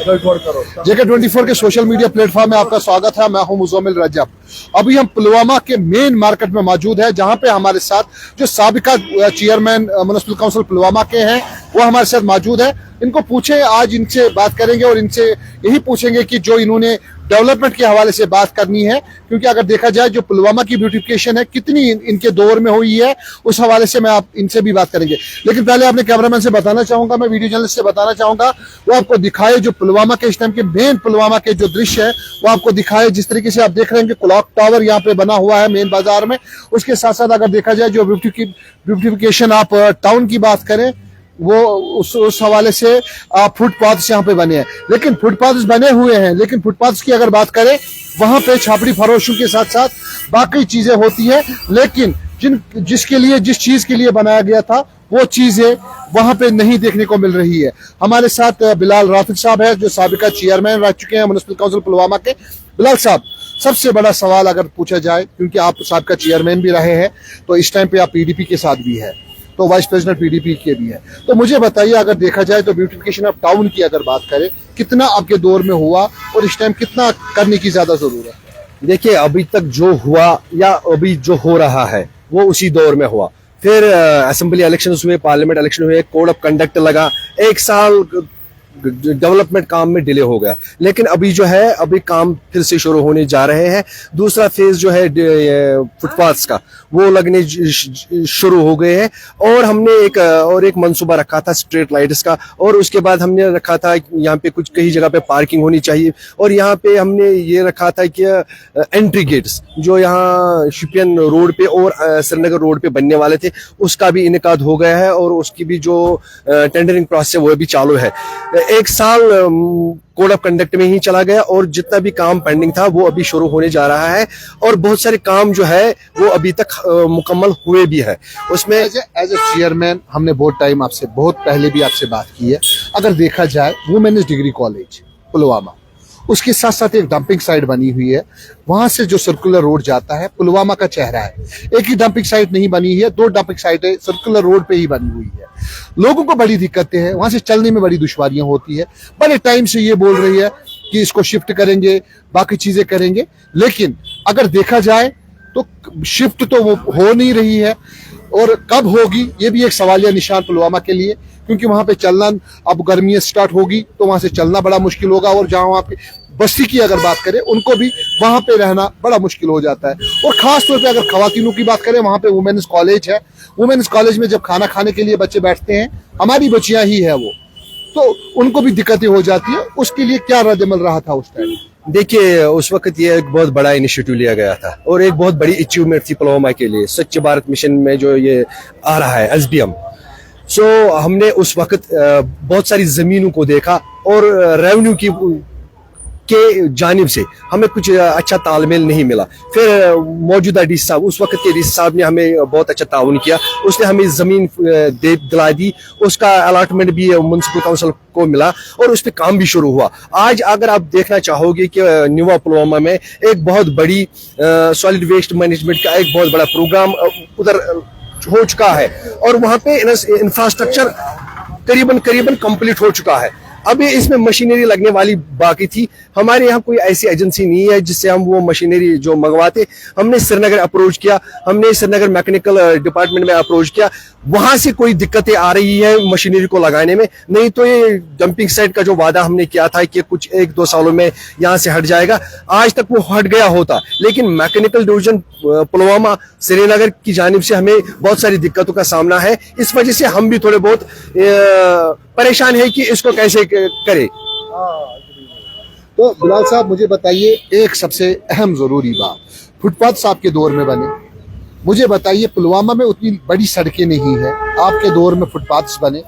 JK24 के social media platform में आपका स्वागत है। मैं हूं मुज़म्मिल रजब। अभी हम पुलवामा के मेन मार्केट में मौजूद है, जहां पे हमारे साथ जो साबिका चेयरमैन म्युनिसिपल काउंसिल पुलवामा के हैं वो हमारे साथ मौजूद है। इनको पूछे, आज इनसे बात करेंगे और इनसे यही पूछेंगे कि जो इन्होंने डेवलपमेंट के हवाले से बात करनी है, क्योंकि अगर देखा जाए जो पुलवामा की ब्यूटिफिकेशन है कितनी इनके दौर में हुई है, उस हवाले से मैं आप इनसे भी बात करेंगे। लेकिन पहले अपने कैमरामैन से बताना चाहूंगा, मैं वीडियो जर्नलिस्ट से बताना चाहूंगा वो आपको दिखाए जो पुलवामा के इस टाइम के मेन पुलवामा के जो दृश्य है वो आपको दिखाए। जिस तरीके से आप देख रहे हैं कि क्लॉक टावर यहाँ पे बना हुआ है मेन बाजार में, उसके साथ साथ अगर देखा जाए जो ब्यूटिफिकेशन आप टाउन की बात करें वो उस हवाले से फुटपाथ यहाँ पे बने हैं। लेकिन फुटपाथ बने हुए हैं, लेकिन फुटपाथ की अगर बात करें वहां पे छापड़ी फरोशों के साथ साथ बाकी चीजें होती है, लेकिन जिस चीज के लिए बनाया गया था वो चीजें वहां पे नहीं देखने को मिल रही है। हमारे साथ बिलाल राफिक साहब है जो साबिका चेयरमैन रह चुके हैं म्युनिसिपल काउंसिल पुलवामा के। बिलाल साहब, सबसे बड़ा सवाल अगर पूछा जाए, क्योंकि आप साबिका चेयरमैन भी रहे हैं तो इस टाइम पे आप पीडीपी के साथ भी है, तो वाइस प्रेसिडेंट पीडीपी के भी है, तो मुझे बताइए अगर देखा जाए तो ब्यूटिफिकेशन ऑफ टाउन की अगर बात करें कितना आपके दौर में हुआ और इस टाइम कितना करने की ज्यादा जरूरत है? देखिए, अभी तक जो हुआ या अभी जो हो रहा है वो उसी दौर में हुआ। फिर असेंबली इलेक्शंस हुए, पार्लियामेंट इलेक्शन हुए, कोड ऑफ कंडक्ट लगा, एक साल डेवलपमेंट काम में डिले हो गया। लेकिन अभी जो है अभी काम फिर से शुरू होने जा रहे हैं। दूसरा फेज जो है फुटपाथ्स का वो लगने शुरू हो गए हैं। और हमने एक मंसूबा रखा था स्ट्रीट लाइट्स का, और उसके बाद हमने रखा था यहाँ पे कई जगह पे पार्किंग होनी चाहिए, और यहाँ पे हमने ये रखा था कि एंट्री गेट्स जो यहाँ शुपियन रोड पे और श्रीनगर रोड पे बनने वाले थे उसका भी इनेकाद हो गया है, और उसकी भी जो टेंडरिंग प्रोसेस है वो भी चालू है। एक साल कोड ऑफ कंडक्ट में ही चला गया और जितना भी काम पेंडिंग था वो अभी शुरू होने जा रहा है, और बहुत सारे काम जो है वो अभी तक मुकम्मल हुए भी है। उसमें एज ए चेयरमैन हमने बहुत टाइम आपसे, बहुत पहले भी आपसे बात की है। अगर देखा जाए वुमेन्स डिग्री कॉलेज पुलवामा, उसके साथ साथ एक डंपिंग साइट बनी हुई है, वहां से जो सर्कुलर रोड जाता है पुलवामा का चेहरा है। एक ही डंपिंग साइट नहीं बनी है, 2 डंपिंग साइटें सर्कुलर रोड पे ही बनी हुई है। लोगों को बड़ी दिक्कतें हैं, वहां से चलने में बड़ी दुश्वारियां होती है। बड़े टाइम से ये बोल रही है कि इसको शिफ्ट करेंगे, बाकी चीजें करेंगे, लेकिन अगर देखा जाए तो शिफ्ट तो वो हो नहीं रही है, और कब होगी ये भी एक सवालिया निशान पुलवामा के लिए, क्योंकि वहां पे चलना, अब गर्मियां स्टार्ट होगी तो वहां से चलना बड़ा मुश्किल होगा, और जहां वहां पे बस्ती की अगर बात करें उनको भी वहां पे रहना बड़ा मुश्किल हो जाता है। और खास तौर पे अगर खवातीनों की बात करें, वहां पे वुमेन्स कॉलेज है, वुमेन्स कॉलेज में जब खाना खाने के लिए बच्चे बैठते हैं, हमारी बच्चियां ही है वो, तो उनको भी दिक्कतें हो जाती है। उसके लिए क्या रद्दमल रहा था उस टाइम? देखिए, उस वक्त ये एक बहुत बड़ा इनिशिएटिव लिया गया था और एक बहुत बड़ी अचीवमेंट थी पुलवामा के लिए, स्वच्छ भारत मिशन में जो ये आ रहा है SBM। हमने उस वक्त बहुत सारी जमीनों को देखा और रेवेन्यू के जानिब से हमें कुछ अच्छा तालमेल नहीं मिला। फिर मौजूदा डीसी साहब, उस वक्त के डीसी साहब ने हमें बहुत अच्छा ताउन किया, उसने हमें जमीन दिला दी, उसका अलॉटमेंट भी म्युनिसिपल काउंसिल को मिला और उस पर काम भी शुरू हुआ। आज अगर आप देखना चाहोगे कि न्यू पुलवामा में एक बहुत बड़ी सॉलिड वेस्ट मैनेजमेंट का एक बहुत बड़ा प्रोग्राम उधर हो चुका है, और वहां पे इंफ्रास्ट्रक्चर करीबन कंप्लीट हो चुका है। अभी इसमें मशीनरी लगने वाली बाकी थी। हमारे यहाँ कोई ऐसी एजेंसी नहीं है जिससे हम वो मशीनरी जो मंगवाते। हमने श्रीनगर अप्रोच किया, हमने श्रीनगर मैकेनिकल डिपार्टमेंट में अप्रोच किया, वहां से कोई दिक्कतें आ रही है मशीनरी को लगाने में। नहीं तो ये डंपिंग साइट का जो वादा हमने किया था कि कुछ 1-2 सालों में यहाँ से हट जाएगा, आज तक वो हट गया होता। लेकिन मैकेनिकल डिवीजन पुलवामा श्रीनगर की जानिब से हमें बहुत सारी दिक्कतों का सामना है। इस वजह से हम भी थोड़े बहुत परेशान है कि इसको कैसे करे। तो बिलाल साहब, मुझे बताइए एक सबसे अहम जरूरी बात, फुटपाथ आपके दौर में बने, मुझे बताइए पुलवामा में उतनी बड़ी सड़कें नहीं है, आपके दौर में फुटपाथ बने,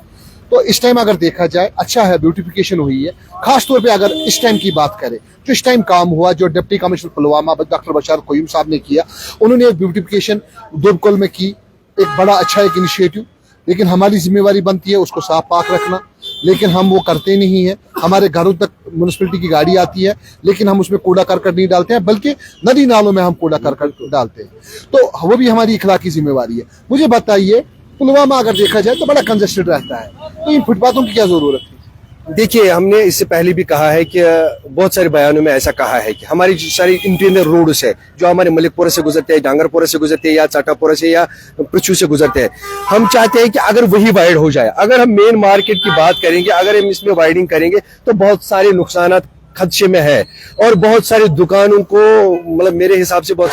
तो इस टाइम अगर देखा जाए अच्छा है, ब्यूटिफिकेशन हुई है। खास तौर पे अगर इस टाइम की बात करें, जो इस टाइम काम हुआ, जो deputy commissioner Pulwama doctor Bashar Qayoom साहब ने किया, उन्होंने एक ब्यूटिफिकेशन दुबकुल में की, एक बड़ा अच्छा एक इनिशिएटिव। लेकिन हमारी जिम्मेवारी बनती है उसको साफ पाक रखना, लेकिन हम वो करते नहीं है। हमारे घरों तक म्युनिसिपैलिटी की गाड़ी आती है, लेकिन हम उसमें कूड़ा करकट नहीं डालते हैं, बल्कि नदी नालों में हम कूड़ा करकट डालते हैं, तो वो भी हमारी इखलाकी जिम्मेवारी है। मुझे बताइए, पुलवामा अगर देखा जाए तो बड़ा कंजेस्टेड रहता है, तो इन फुटपाथों की क्या जरूरत है? देखिए, हमने इससे पहले भी कहा है कि बहुत सारे बयानों में ऐसा कहा है कि हमारी जो सारी इंटीरियर रोड्स है जो हमारे मलिकपुरा से गुजरते हैं, डांगरपुरा से गुजरते हैं, या चाटापुरा से या पृथ्वी से गुजरते हैं, हम चाहते हैं कि अगर वही वाइड हो जाए। अगर हम मेन मार्केट की बात करेंगे, अगर हम इसमें वाइडिंग करेंगे तो बहुत सारे नुकसान खदशे में है, और बहुत सारे दुकानों को, मतलब मेरे हिसाब से बहुत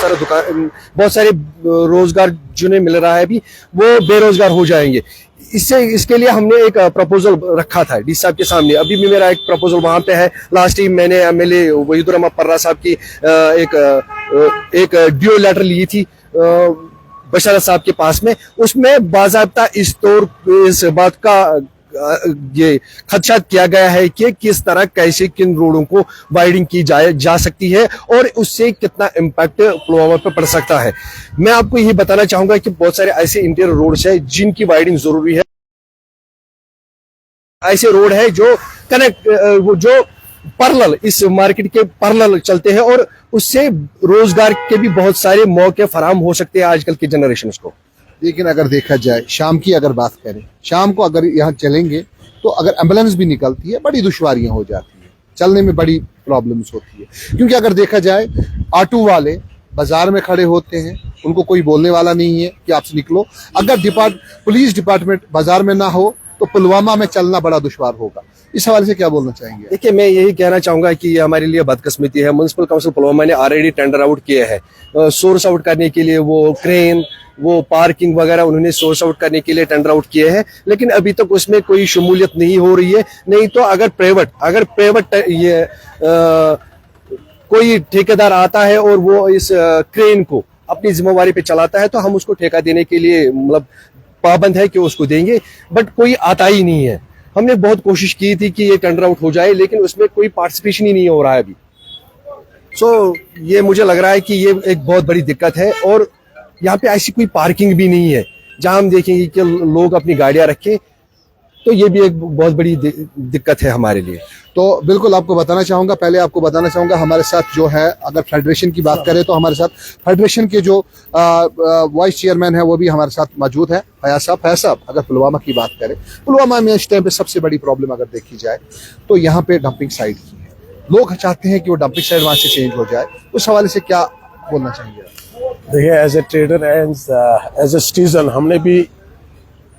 सारे रोजगार जिन्हें मिल रहा है अभी, वो बेरोजगार हो जाएंगे। इसके लिए हमने एक प्रपोजल रखा था डी साहब के सामने। अभी भी मेरा एक प्रपोजल वहां पे है। लास्ट टाइम मैंने एमएलए वहीदुर रहमान पर्रा साहब की एक ड्यू लेटर ली थी बशारत साहब के पास में। उसमें बाज़ाब्ता इस बात का ये खदशात किया गया है कि किस तरह कैसे किन रोडों को वाइडिंग की जा सकती है और उससे कितना इम्पैक्ट पुलवामा पर पड़ सकता है। मैं आपको यही बताना चाहूंगा कि बहुत सारे ऐसे इंटीरियर रोड्स है जिनकी वाइडिंग जरूरी है। ऐसे रोड है जो जो पैरेलल इस मार्केट के पैरेलल चलते हैं, और उससे रोजगार के भी बहुत सारे मौके फराहम हो सकते हैं आजकल की जनरेशन को। लेकिन अगर देखा जाए शाम की अगर बात करें, शाम को अगर यहाँ चलेंगे तो अगर एम्बुलेंस भी निकलती है बड़ी दुश्वारियां हो जाती है, चलने में बड़ी प्रॉब्लम्स होती है। क्योंकि अगर देखा जाए ऑटो वाले बाजार में खड़े होते हैं, उनको कोई बोलने वाला नहीं है कि आपसे निकलो। अगर पुलिस डिपार्टमेंट बाजार में ना हो तो पुलवामा में चलना बड़ा दुश्वार होगा। इस हवाले से क्या बोलना चाहेंगे? देखिए, मैं यही कहना चाहूंगा कि ये हमारे लिए बदकिस्मती है। म्युनिसिपल काउंसिल पुलवामा ने ऑलरेडी टेंडर आउट किए हैं सोर्स आउट करने के लिए, वो क्रेन, वो पार्किंग वगैरह उन्होंने सोर्स आउट करने के लिए टेंडर आउट किए हैं, लेकिन अभी तक उसमें कोई शमूलियत नहीं हो रही है। नहीं तो अगर प्राइवेट ये कोई ठेकेदार आता है और वो इस क्रेन को अपनी जिम्मेवारी पे चलाता है तो हम उसको ठेका देने के लिए मतलब पाबंद है कि उसको देंगे, बट कोई आता ही नहीं है। हमने बहुत कोशिश की थी कि ये टेंडर आउट हो जाए, लेकिन उसमें कोई पार्टिसिपेशन ही नहीं हो रहा है अभी। ये मुझे लग रहा है कि ये एक बहुत बड़ी दिक्कत है, और यहाँ पे ऐसी कोई पार्किंग भी नहीं है जहां हम देखेंगे कि लोग अपनी गाड़ियां रखें, तो ये भी एक बहुत बड़ी दिक्कत है हमारे लिए। तो बिल्कुल आपको बताना चाहूंगा, पहले आपको बताना चाहूंगा हमारे साथ जो है, अगर फेडरेशन की बात करें तो हमारे साथ फेडरेशन के जो वाइस चेयरमैन है वो भी हमारे साथ मौजूद है, फयाज साहब। अगर पुलवामा की बात करें, पुलवामा में इस टाइम पे सबसे बड़ी प्रॉब्लम अगर देखी जाए तो यहाँ पे डंपिंग साइट की है। लोग चाहते हैं कि वो डंपिंग साइट वहां से चेंज हो जाए। उस हवाले से क्या बोलना चाहेंगे? देखिए, as a trader and as a citizen, हमने भी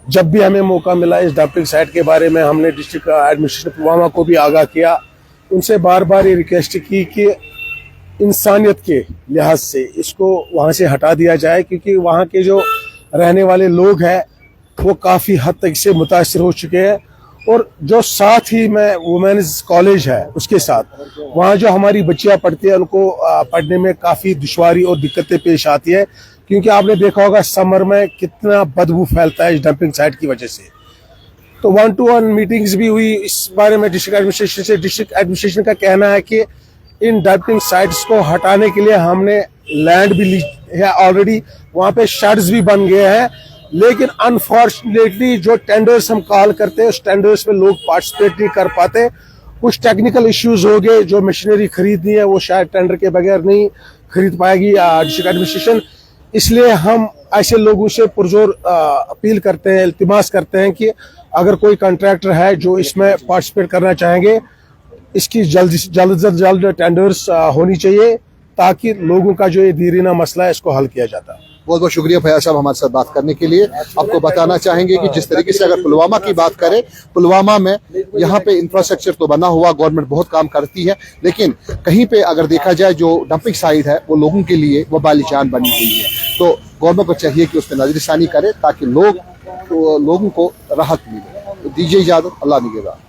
जब भी हमें मौका मिला इस डंपिंग साइट के बारे में हमने डिस्ट्रिक्ट एडमिनिस्ट्रेशन पुलवामा को भी आगाह किया। उनसे बार बार ये रिक्वेस्ट की कि इंसानियत के लिहाज से इसको वहाँ से हटा दिया जाए, क्योंकि वहाँ के जो रहने वाले लोग हैं वो काफ़ी हद तक इससे मुतासर हो चुके हैं। और जो साथ ही में वुमेन्स कॉलेज है उसके साथ वहाँ जो हमारी बच्चियाँ पढ़ती हैं उनको पढ़ने में काफ़ी दुश्वारी और दिक्कतें पेश आती है, क्योंकि आपने देखा होगा समर में कितना बदबू फैलता है इस डंपिंग साइट की वजह से। तो 1-to-1 मीटिंग्स भी हुई इस बारे में डिस्ट्रिक्ट एडमिनिस्ट्रेशन से। डिस्ट्रिक्ट एडमिनिस्ट्रेशन का कहना है कि इन डंपिंग साइट्स को हटाने के लिए हमने लैंड भी ली है ऑलरेडी, वहाँ पे शेड्स भी बन गए हैं, लेकिन अनफॉर्चुनेटली जो टेंडर्स हम कॉल करते हैं उस टेंडर्स में लोग पार्टिसिपेट नहीं कर पाते। कुछ टेक्निकल इश्यूज हो गए, जो मशीनरी खरीदनी है वो शायद टेंडर के बगैर नहीं खरीद पाएगी डिस्ट्रिक्ट एडमिनिस्ट्रेशन। इसलिए हम ऐसे लोगों से पुरजोर अपील करते हैं, इल्तिमास करते हैं कि अगर कोई कॉन्ट्रैक्टर है जो इसमें पार्टिसिपेट करना चाहेंगे, इसकी जल्द से जल्द टेंडर्स होनी चाहिए, ताकि लोगों का जो ये दीरीना मसला है इसको हल किया जाता है। बहुत बहुत शुक्रिया फयाज साहब हमारे साथ बात करने के लिए। आपको बताना चाहेंगे कि जिस तरीके से अगर पुलवामा की बात करें, पुलवामा में यहाँ पे इंफ्रास्ट्रक्चर तो बना हुआ, गवर्नमेंट बहुत काम करती है, लेकिन कहीं पे अगर देखा जाए जो डंपिंग साइट है वो लोगों के लिए वबाली जान बनी हुई है। तो गवर्नमेंट को चाहिए कि उस पर नजरसानी करे ताकि लोगों को राहत मिले। तो दीजिए इजाजत, अल्लाह निगहबान।